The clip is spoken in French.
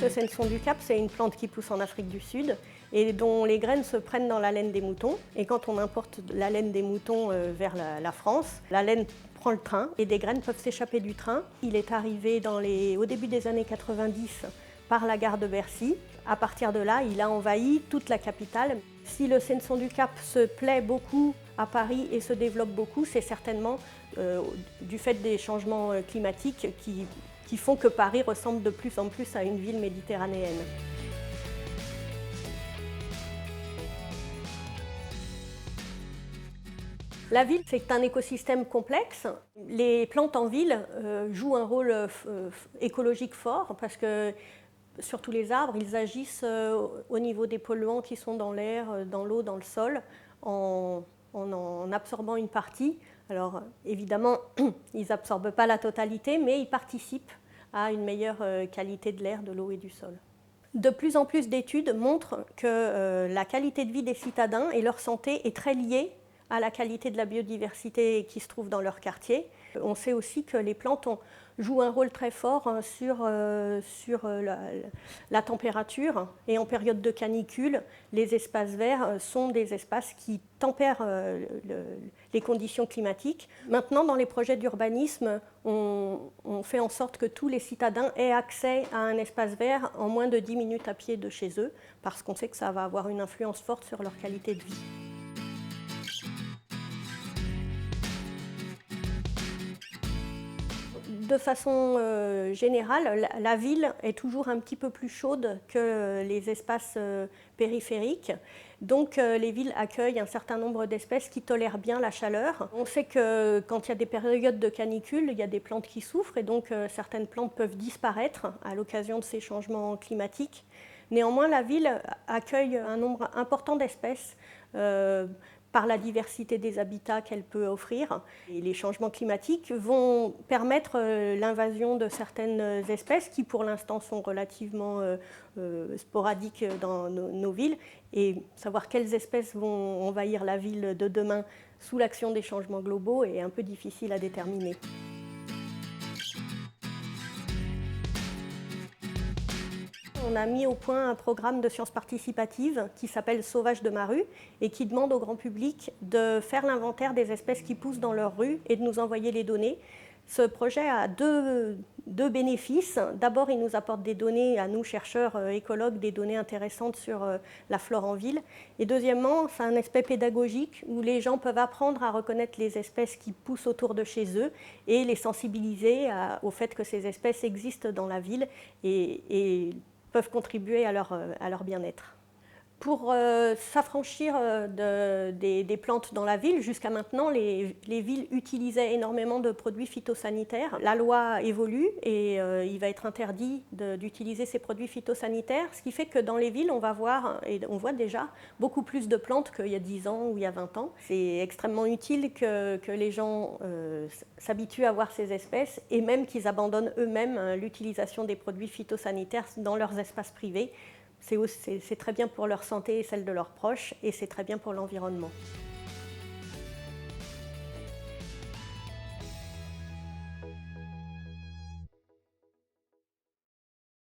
Le Senson du Cap, c'est une plante qui pousse en Afrique du Sud et dont les graines se prennent dans la laine des moutons. Et quand on importe la laine des moutons vers la France, la laine prend le train et des graines peuvent s'échapper du train. Il est arrivé au début des années 90 par la gare de Bercy. À partir de là, il a envahi toute la capitale. Si le Senson du Cap se plaît beaucoup à Paris et se développe beaucoup, c'est certainement du fait des changements climatiques qui font que Paris ressemble de plus en plus à une ville méditerranéenne. La ville, c'est un écosystème complexe. Les plantes en ville jouent un rôle écologique fort parce que, surtout les arbres, ils agissent au niveau des polluants qui sont dans l'air, dans l'eau, dans le sol, en absorbant une partie. Alors évidemment, ils n'absorbent pas la totalité, mais ils participent à une meilleure qualité de l'air, de l'eau et du sol. De plus en plus d'études montrent que la qualité de vie des citadins et leur santé est très liée à la qualité de la biodiversité qui se trouve dans leur quartier. On sait aussi que les plantes jouent un rôle très fort sur la température. Et en période de canicule, les espaces verts sont des espaces qui tempèrent les conditions climatiques. Maintenant, dans les projets d'urbanisme, on fait en sorte que tous les citadins aient accès à un espace vert en moins de 10 minutes à pied de chez eux, parce qu'on sait que ça va avoir une influence forte sur leur qualité de vie. De façon générale, la ville est toujours un petit peu plus chaude que les espaces périphériques. Donc les villes accueillent un certain nombre d'espèces qui tolèrent bien la chaleur. On sait que quand il y a des périodes de canicule, il y a des plantes qui souffrent et donc certaines plantes peuvent disparaître à l'occasion de ces changements climatiques. Néanmoins, la ville accueille un nombre important d'espèces par la diversité des habitats qu'elle peut offrir. Et les changements climatiques vont permettre l'invasion de certaines espèces qui pour l'instant sont relativement sporadiques dans nos villes. Et savoir quelles espèces vont envahir la ville de demain sous l'action des changements globaux est un peu difficile à déterminer. On a mis au point un programme de sciences participatives qui s'appelle Sauvages de ma rue et qui demande au grand public de faire l'inventaire des espèces qui poussent dans leur rue et de nous envoyer les données. Ce projet a deux bénéfices. D'abord, il nous apporte des données, à nous chercheurs écologues, des données intéressantes sur la flore en ville. Et deuxièmement, c'est un aspect pédagogique où les gens peuvent apprendre à reconnaître les espèces qui poussent autour de chez eux et les sensibiliser au fait que ces espèces existent dans la ville et peuvent contribuer à leur bien-être. Pour s'affranchir des plantes dans la ville, jusqu'à maintenant, les villes utilisaient énormément de produits phytosanitaires. La loi évolue et il va être interdit d'utiliser ces produits phytosanitaires, ce qui fait que dans les villes, on va voir, et on voit déjà, beaucoup plus de plantes qu'il y a 10 ans ou il y a 20 ans. C'est extrêmement utile que les gens s'habituent à voir ces espèces et même qu'ils abandonnent eux-mêmes l'utilisation des produits phytosanitaires dans leurs espaces privés. C'est très bien pour leur santé et celle de leurs proches, et c'est très bien pour l'environnement.